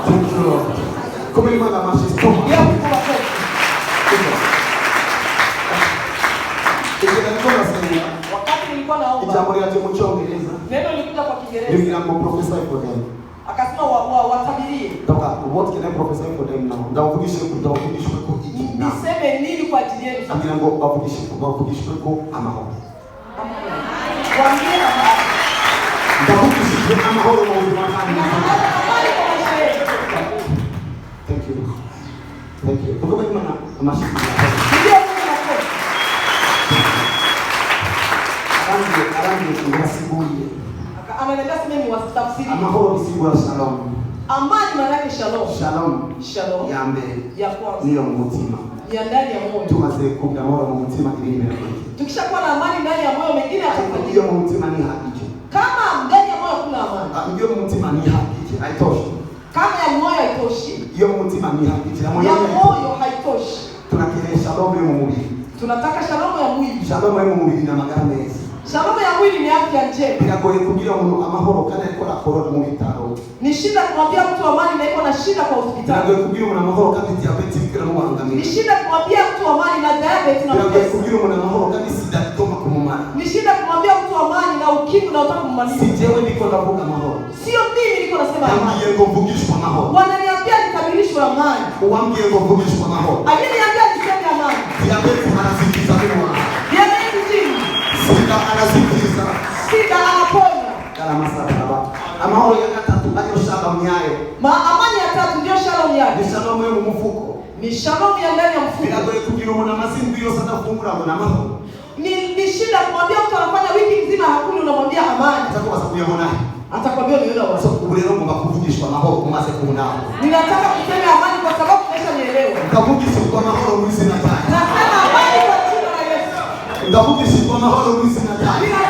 Thank you, Lord. Come in, Mother Mashi. Wakati nilikuwa naomba, neno lilikuja kwa Kiingereza. Akasema watabirie. What can I prophesy for them now? Niseme nini kwa ajili yenu? Waambie thank you. Thank you. amani maana yake shalom. Shalom. Yambe. Ya kwanza. Niyo mutima. Ya ndani ya moyo. Tumaze kugira amahoro mu mutima ibindi birakoze. Tukishakuwa na amani ndani ya moyo mengine yatafanyika. Iyo mu mutima ni hakiki. Kama ndani ya moyo kuna amani. Iyo mu mutima ni hakiki. Haitoshi. Kama ya moyo haitoshi. Iyo mu mutima ni hakiki. Ya moyo haitoshi. Tunakile shalom yo mu mubiri. Tunataka shalom ya mwili. Shalom yo mu mubiri na magara meza. Shalom ya mwili ni afya njema. Biragoye kugira umuntu amahoro kandi ariko akorora mu bitaro. Ni shida kumwambia mtu amani na iko na shida kwa hospitali. Biragoye kugira umuntu amahoro kandi diabetes ikira mu bangamira. Ni shida kumwambia mtu amani na diabetes na biragoye kugira umuntu amahoro kandi sida itoma kumumara. Ni shida kumwambia mtu amani na ukimwi na utaka kumaliza. Si jewe niko ndavuga amahoro. Sio mimi niko nasema amani. Ambie ngo mvugishwe amahoro. Wananiambia nikamilishwe amani. Uambie ngo mvugishwe amahoro. Aliniambia niseme amani. Diabetes anasikiza mwa. Diabetes chini. Sida anasikiza. Sida anaponya. Kala masaba. Amahoro ya gatatu ayo shaba mnyayo. Amani ya tatu ndio shalom yake. Ni shalom yo mu mufuko. Ni shalom ya ndani ya mfuko. Biragoye kugira umuntu amazindu yose adafungura ngo namahoro. Ni shida kumwambia mtu anafanya wiki nzima hakuna unamwambia amani. Atakuwa kuyabona. Atakwambia niona wapi. So uburero ngomba kuvugishwa amahoro kumaze kunao. Ninataka kusema amani kwa sababu nimeshanielewa. Ndavugishwa amahoro mu izina rya Yesu. Nasema amani kwa jina la Yesu. Ndavugishwa amahoro mu izina rya Yesu.